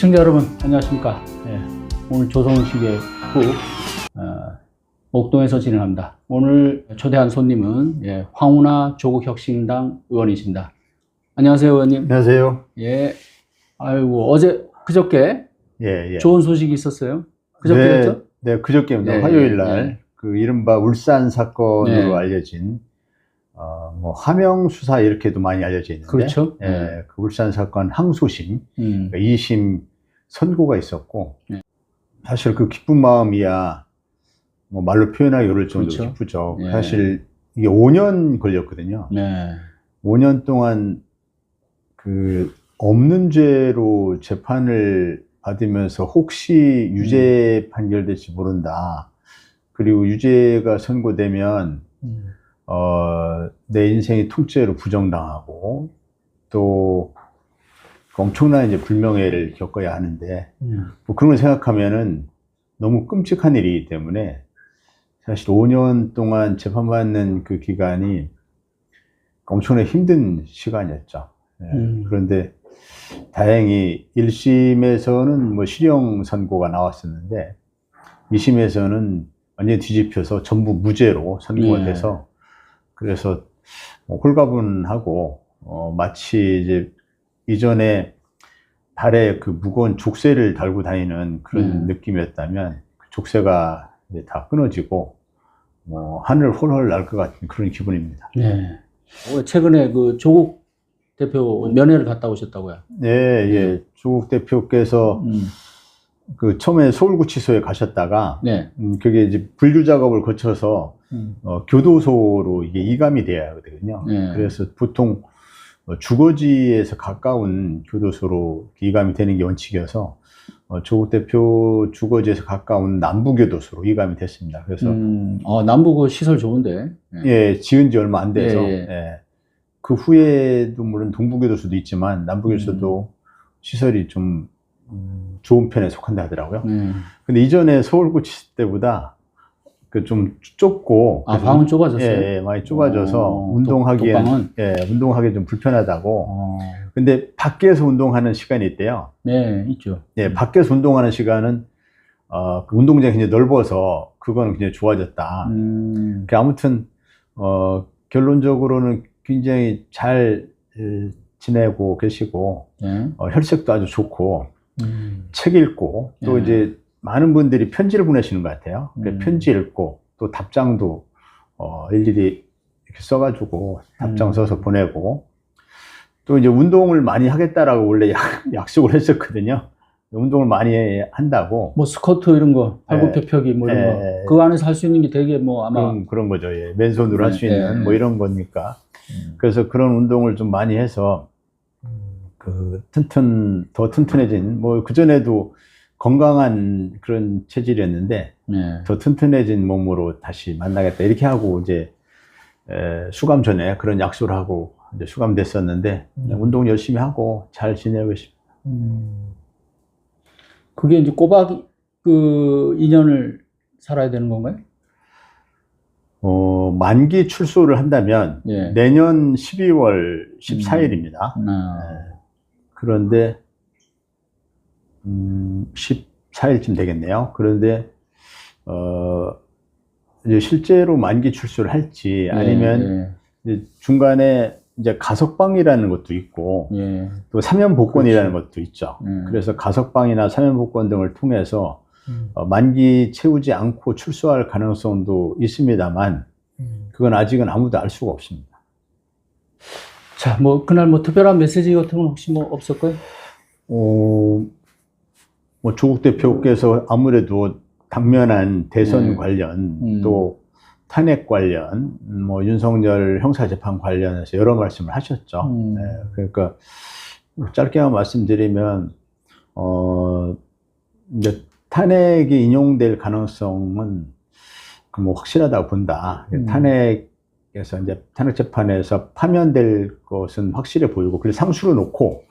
시청자 여러분 안녕하십니까. 오늘 조선시계 국 목동에서 진행합니다. 오늘 초대한 손님은 황운하 조국혁신당 의원이십니다. 안녕하세요, 의원님. 안녕하세요. 예. 아이고, 그저께 예. 좋은 소식이 있었어요. 그저께였죠? 네, 그저께입니다. 네, 화요일 날 네. 그 이른바 울산 사건으로 네. 알려진 뭐 하명 수사 이렇게도 많이 알려져 있는데, 그렇죠. 그 울산 사건 항소심, 그러니까 2심 선고가 있었고, 사실 그 기쁜 마음이야 뭐 말로 표현하기 어려울 정도로 그렇죠. 기쁘죠. 네. 사실 이게 5년 걸렸거든요. 네. 5년 동안 그 없는 죄로 재판을 받으면서 혹시 유죄 판결될지 모른다. 그리고 유죄가 선고되면 내 인생이 통째로 부정당하고 또 엄청난 이제 불명예를 겪어야 하는데 뭐 그런 걸 생각하면은 너무 끔찍한 일이기 때문에 사실 5년 동안 재판받는 그 기간이 엄청나게 힘든 시간이었죠. 그런데 다행히 1심에서는 뭐 실형 선고가 나왔었는데 2심에서는 완전히 뒤집혀서 전부 무죄로 선고가 돼서 그래서 홀가분하고 마치 이제 이전에 발에 그 무거운 족쇄를 달고 다니는 그런 느낌이었다면 그 족쇄가 이제 다 끊어지고 뭐 하늘 홀홀 날 것 같은 그런 기분입니다. 네. 최근에 그 조국 대표 면회를 갔다 오셨다고요? 예. 조국 대표께서 그 처음에 서울구치소에 가셨다가 그게 이제 분류 작업을 거쳐서 교도소로 이게 이감이 돼야 하거든요. 그래서 보통 주거지에서 가까운 교도소로 이감이 되는 게 원칙이어서 조국 대표 주거지에서 가까운 남부교도소로 이감이 됐습니다. 그래서 남부 그 시설 좋은데. 예, 지은 지 얼마 안 돼서 그 후에도 물론 동부교도소도 있지만 남부교도소도 시설이 좀 좋은 편에 속한다 하더라고요. 근데 이전에 서울구치소 때보다 그 좀 좁고 방은 좁아졌어요? 많이 좁아져서 운동하기엔 운동하기 좀 불편하다고. 근데 밖에서 운동하는 시간이 있대요. 네, 있죠. 밖에서 운동하는 시간은 그 운동장이 굉장히 넓어서 그거는 굉장히 좋아졌다. 아무튼 결론적으로는 굉장히 잘 지내고 계시고 혈색도 아주 좋고 책 읽고 또 이제 많은 분들이 편지를 보내시는 것 같아요. 편지 읽고 또 답장도 일일이 이렇게 써가지고 답장 써서 보내고 또 이제 운동을 많이 하겠다라고 원래 약속을 했었거든요. 운동을 많이 한다고. 뭐 스쿼트 이런 거, 팔굽혀펴기 뭐 이런 거. 그 안에서 할 수 있는 게 되게 뭐 아마 그런 거죠. 맨손으로 할 수 있는 뭐 이런 거니까. 그래서 그런 운동을 좀 많이 해서 그 더 튼튼해진 뭐 그전에도 건강한 그런 체질이었는데 더 튼튼해진 몸으로 다시 만나겠다 이렇게 하고 이제 수감 전에 그런 약속을 하고 이제 수감됐었는데 운동 열심히 하고 잘 지내고 있습니다. 그게 이제 꼬박 그 2년을 살아야 되는 건가요? 만기 출소를 한다면 내년 12월 14일입니다. 그런데 14일쯤 되겠네요. 그런데 이제 실제로 만기 출소를 할지 아니면 이제 중간에 이제 가석방이라는 것도 있고 또 사면복권이라는 것도 있죠. 그래서 가석방이나 사면복권 등을 통해서 만기 채우지 않고 출소할 가능성도 있습니다만 그건 아직은 아무도 알 수가 없습니다. 자, 뭐 그날 뭐 특별한 메시지 같은 건 혹시 뭐 없었고요? 뭐 조국 대표께서 아무래도 당면한 대선 관련 또 탄핵 관련 뭐 윤석열 형사재판 관련해서 여러 말씀을 하셨죠. 그러니까 짧게만 말씀드리면 이제 탄핵이 인용될 가능성은 뭐 확실하다고 본다. 탄핵에서 이제 탄핵 재판에서 파면될 것은 확실해 보이고 그래서 상수로 놓고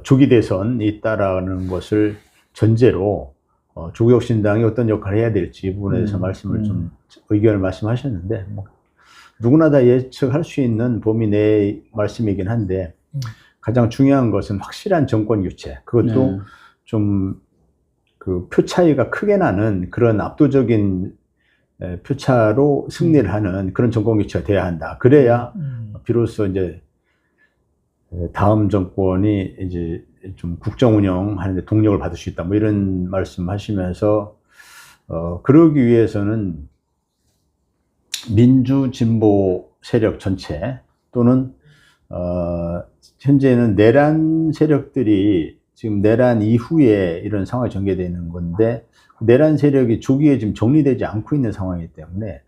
조기 대선이 있다라는 것을 전제로 조국혁신당이 어떤 역할을 해야 될지 이 부분에 대해서 말씀을 좀 의견을 말씀하셨는데 뭐 누구나 다 예측할 수 있는 범위 내의 말씀이긴 한데 가장 중요한 것은 확실한 정권 교체. 그것도 좀 그 표 차이가 크게 나는 그런 압도적인 표차로 승리를 하는 그런 정권 교체가 돼야 한다. 그래야 비로소 이제 다음 정권이 이제 좀 국정 운영하는데 동력을 받을 수 있다. 뭐 이런 말씀하시면서 그러기 위해서는 민주 진보 세력 전체 또는 현재는 내란 세력들이 지금 내란 이후에 이런 상황이 전개되어 있는 건데 내란 세력이 조기에 지금 정리되지 않고 있는 상황이기 때문에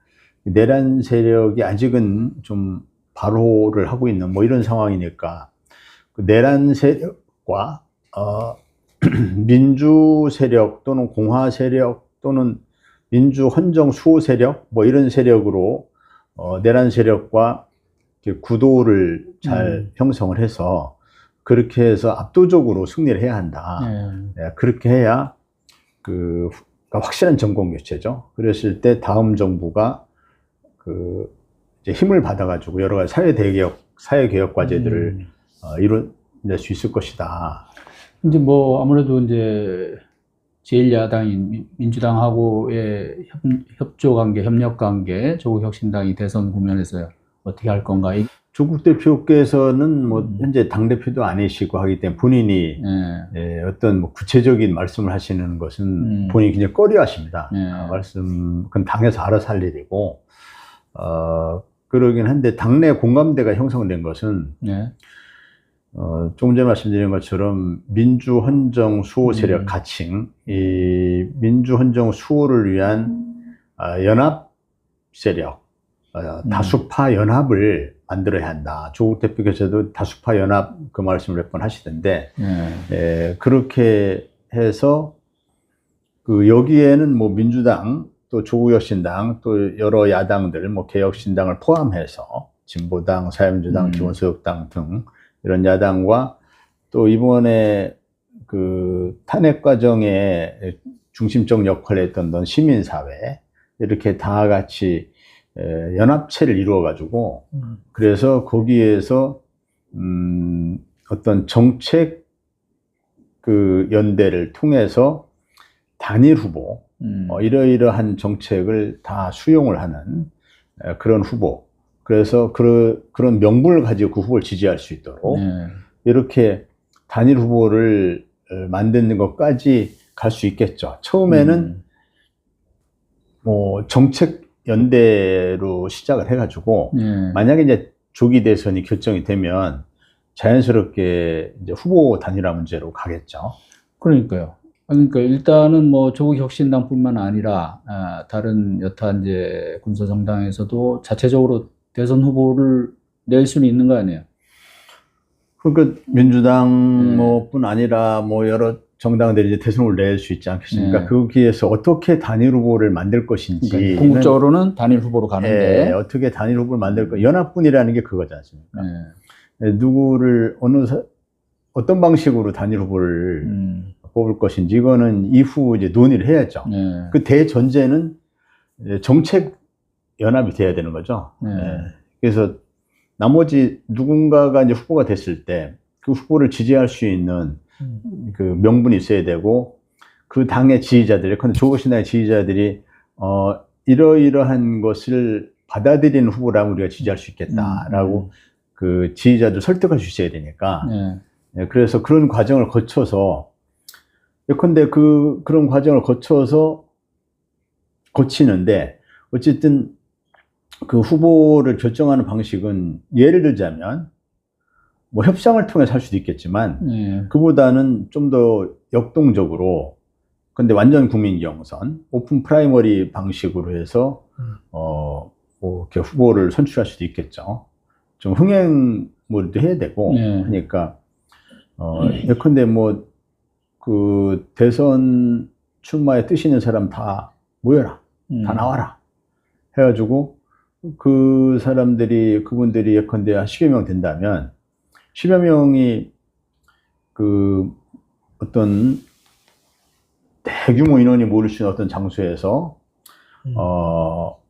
내란 세력이 아직은 좀 발호를 하고 있는 뭐 이런 상황이니까 그 내란 세력과 민주 세력 또는 공화 세력 또는 민주 헌정 수호 세력 뭐 이런 세력으로 내란 세력과 구도를 잘 형성을 해서 그렇게 해서 압도적으로 승리를 해야 한다. 그렇게 해야 그 확실한 정권 교체죠. 그랬을 때 다음 정부가 그 이제 힘을 받아가지고 여러 가지 사회 개혁 과제들을 이뤄낼 수 있을 것이다. 이제 뭐 아무래도 이제 제1야당인 민주당하고의 협조 관계, 협력 관계, 조국혁신당이 대선 국면에서 어떻게 할 건가? 조국 대표께서는 뭐 현재 당 대표도 아니시고 하기 때문에 본인이 어떤 뭐 구체적인 말씀을 하시는 것은 본인이 굉장히 꺼려하십니다. 그건 당에서 알아서 할 일이고 그러긴 한데 당내 공감대가 형성된 것은 조금 전에 말씀드린 것처럼 민주 헌정 수호 세력 가칭, 이 민주 헌정 수호를 위한 연합 세력, 다수파 연합을 만들어야 한다. 조국 대표께서도 다수파 연합 그 말씀을 몇 번 하시던데, 그렇게 해서 그 여기에는 뭐 민주당 또 조국혁신당 또 여러 야당들 뭐 개혁신당을 포함해서 진보당, 사회민주당, 기본소득당 등 이런 야당과 또 이번에 그 탄핵 과정에 중심적 역할을 했던 시민사회 이렇게 다 같이 연합체를 이루어 가지고 그래서 거기에서 어떤 정책 그 연대를 통해서 단일 후보 이러이러한 정책을 다 수용을 하는 그런 후보 그래서 그런 명분을 가지고 그 후보를 지지할 수 있도록 이렇게 단일 후보를 만드는 것까지 갈 수 있겠죠. 처음에는 뭐 정책 연대로 시작을 해가지고 만약에 이제 조기 대선이 결정이 되면 자연스럽게 이제 후보 단일화 문제로 가겠죠. 그러니까요. 그러니까 일단은 뭐 조국혁신당뿐만 아니라 다른 여타 이제 군소정당에서도 자체적으로 대선 후보를 낼 수는 있는 거 아니에요? 그러니까 민주당 뭐뿐 아니라 뭐 여러 정당들이 이제 대선 후보를 낼 수 있지 않겠습니까? 거기에서 어떻게 단일 후보를 만들 것인지. 그러니까 궁극적으로는 단일 후보로 가는데. 어떻게 단일 후보를 만들 거. 연합군이라는 게 그거지 않습니까? 누구를, 어떤 방식으로 단일 후보를 뽑을 것인지, 이거는 이후 이제 논의를 해야죠. 그 대전제는 정책 연합이 돼야 되는 거죠. 그래서 나머지 누군가가 이제 후보가 됐을 때 그 후보를 지지할 수 있는 그 명분이 있어야 되고 그 당의 지지자들이, 근데 조국신당의 지지자들이 이러이러한 것을 받아들이는 후보라면 우리가 지지할 수 있겠다라고 그 지지자들 설득할 수 있어야 되니까 그래서 그런 과정을 거쳐서 예컨대 그런 과정을 거쳐서 거치는데 어쨌든 그 후보를 결정하는 방식은 예를 들자면 뭐 협상을 통해서 할 수도 있겠지만 그보다는 좀 더 역동적으로 근데 완전 국민 경선 오픈 프라이머리 방식으로 해서 뭐 이렇게 후보를 선출할 수도 있겠죠. 좀 흥행물도 해야 되고 하니까 예컨대 뭐 그 대선 출마에 뜻 있는 사람 다 모여라, 다 나와라 해가지고 그 사람들이 그분들이 예컨대 한 10여 명 된다면 10여 명이 그 어떤 대규모 인원이 모일 수 있는 어떤 장소에서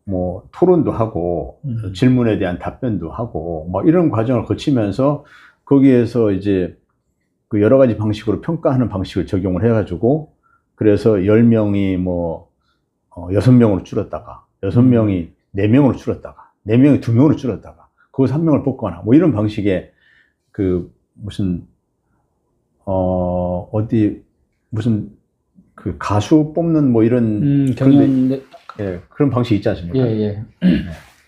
뭐 토론도 하고 질문에 대한 답변도 하고 뭐 이런 과정을 거치면서 거기에서 이제 그 여러 가지 방식으로 평가하는 방식을 적용을 해가지고 그래서 10명이 뭐 6명으로 줄었다가 6명이 4명으로 줄었다가 4명이 2명으로 줄었다가 거기서 1명을 뽑거나 뭐 이런 방식의 그 무슨 무슨 그 가수 뽑는 뭐 이런 경연 예, 그런 방식이 있지 않습니까? 예.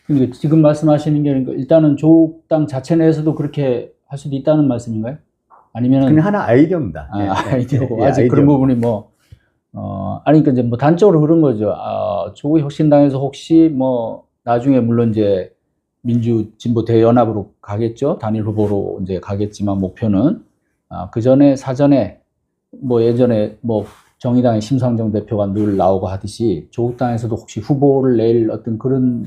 그러니까 지금 말씀하시는 게 그러니까 일단은 조국당 자체 내에서도 그렇게 할 수도 있다는 말씀인가요? 아니면은 그냥 하나 아이디어입니다. 아이디어고 예, 아직 아이디어. 그런 부분이 뭐 아니 그러니까 이제 뭐 단적으로 그런 거죠. 조국 혁신당에서 혹시 뭐 나중에 물론 이제 민주 진보 대연합으로 가겠죠. 단일 후보로 이제 가겠지만 목표는 그 전에 사전에 뭐 예전에 뭐 정의당의 심상정 대표가 늘 나오고 하듯이 조국당에서도 혹시 후보를 낼 어떤 그런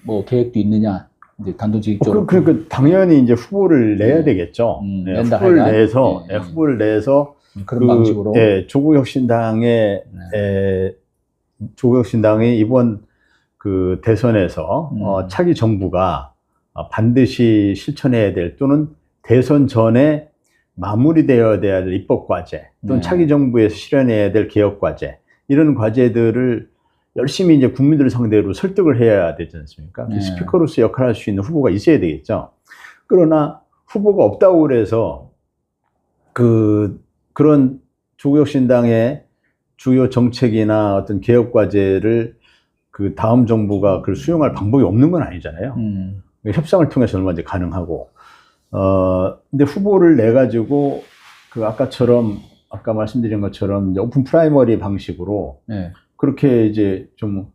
뭐 계획도 있느냐 이제 단도직입적으로 그러니까 당연히 이제 후보를 내야 되겠죠. 낸다 후보를 하여간. 내서 후보를 내서 그런 방식으로 조국혁신당의 조국혁신당이 이번 그 대선에서 차기 정부가 반드시 실천해야 될 또는 대선 전에 마무리되어야 될 입법과제 또는 차기 정부에서 실현해야 될 개혁과제 이런 과제들을 열심히 이제 국민들을 상대로 설득을 해야 되지 않습니까? 스피커로서 역할을 할 수 있는 후보가 있어야 되겠죠. 그러나 후보가 없다고 그래서 그런 조국혁신당의 주요 정책이나 어떤 개혁과제를 그 다음 정부가 그걸 수용할 방법이 없는 건 아니잖아요. 협상을 통해서 얼마든지 가능하고. 근데 후보를 내가지고 그 아까 말씀드린 것처럼 이제 오픈 프라이머리 방식으로 그렇게 이제 좀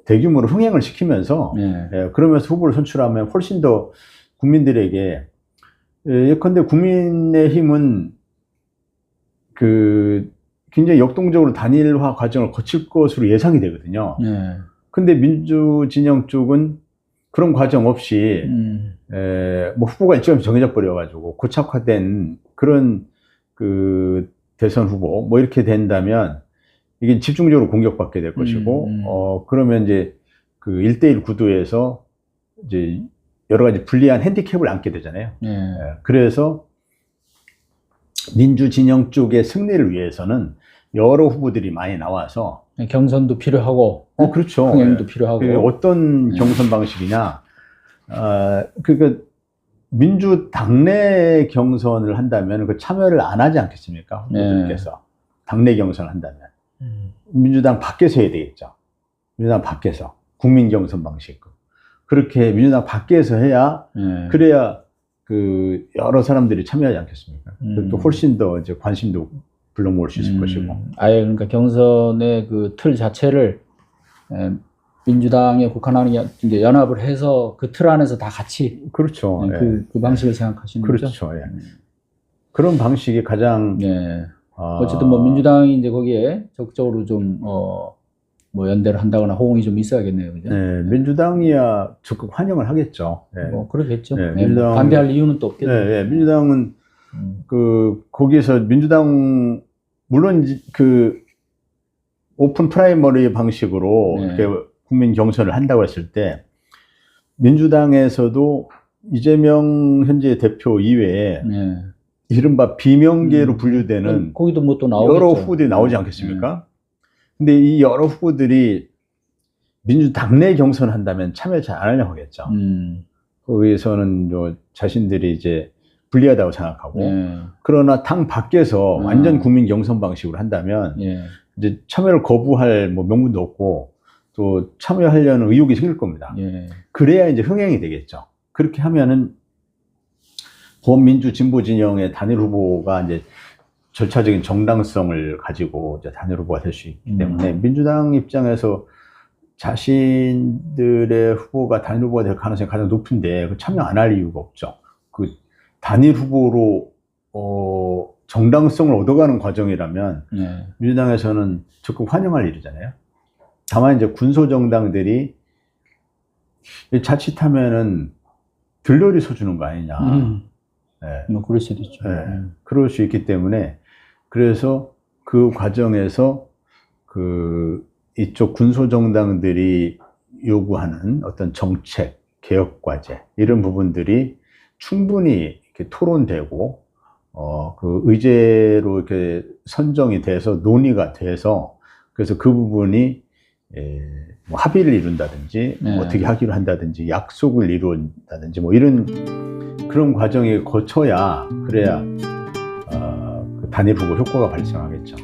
대규모로 흥행을 시키면서 그러면서 후보를 선출하면 훨씬 더 국민들에게 예컨대 국민의힘은 그 굉장히 역동적으로 단일화 과정을 거칠 것으로 예상이 되거든요. 근데 민주진영 쪽은 그런 과정 없이 뭐 후보가 일정이 정해져 버려가지고 고착화된 그런 그 대선 후보 뭐 이렇게 된다면 이게 집중적으로 공격받게 될 것이고 그러면 이제 그 1대1 구도에서 이제 여러 가지 불리한 핸디캡을 안게 되잖아요. 그래서 민주진영 쪽의 승리를 위해서는 여러 후보들이 많이 나와서 경선도 필요하고 그렇죠. 흥행도 필요하고 어떤 경선 방식이냐 그러니까 민주당내 경선을 한다면 그 참여를 안 하지 않겠습니까? 후보들께서 당내 경선을 한다면 민주당 밖에서 해야 되겠죠. 민주당 밖에서 국민 경선 방식 그렇게 민주당 밖에서 해야 그래야 그 여러 사람들이 참여하지 않겠습니까? 또 훨씬 더 이제 관심도 불러 모을 수 있을 것이고. 아예 그러니까 경선의 그 틀 자체를 민주당에 국한하는 게 이제 연합을 해서 그 틀 안에서 다 같이 그렇죠. 그 방식을 생각하시는 그렇죠. 거죠. 그런 방식이 가장 어쨌든 뭐 민주당이 이제 거기에 적극적으로 좀 뭐 연대를 한다거나 호응이 좀 있어야겠네요, 그죠? 민주당이야 적극 환영을 하겠죠. 뭐 그러겠죠. 민주당, 반대할 이유는 또 없겠네요. 민주당은 거기에서 민주당 물론 그 오픈 프라이머리 방식으로 이렇게 국민 경선을 한다고 했을 때 민주당에서도 이재명 현재 대표 이외에 이른바 비명계로 분류되는 거기도 뭐 또 나오겠죠. 여러 후보들이 나오지 않겠습니까? 근데 이 여러 후보들이 민주당 내 경선을 한다면 참여 잘 안 하려고 하겠죠. 거기에서는 자신들이 이제 불리하다고 생각하고 그러나 당 밖에서 완전 국민 경선 방식으로 한다면 이제 참여를 거부할 뭐 명분도 없고 또 참여하려는 의욕이 생길 겁니다. 그래야 이제 흥행이 되겠죠. 그렇게 하면은 범민주 진보 진영의 단일 후보가 이제 절차적인 정당성을 가지고 이제 단일 후보가 될 수 있기 때문에 민주당 입장에서 자신들의 후보가 단일 후보가 될 가능성이 가장 높은데 참여 안 할 이유가 없죠. 그 단일 후보로 정당성을 얻어가는 과정이라면 민주당에서는 적극 환영할 일이잖아요. 다만 이제 군소정당들이 자칫하면은 들러리 서주는 거 아니냐. 뭐 그럴 수도 있죠. 그럴 수 있기 때문에 그래서 그 과정에서 그 이쪽 군소정당들이 요구하는 어떤 정책, 개혁과제 이런 부분들이 충분히 이렇게 토론되고 그 의제로 이렇게 선정이 돼서 논의가 돼서 그래서 그 부분이 뭐 합의를 이룬다든지 네. 뭐 어떻게 하기로 한다든지 약속을 이룬다든지 뭐 이런 그런 과정에 거쳐야 그래야 그 단일 후보 효과가 발생하겠죠.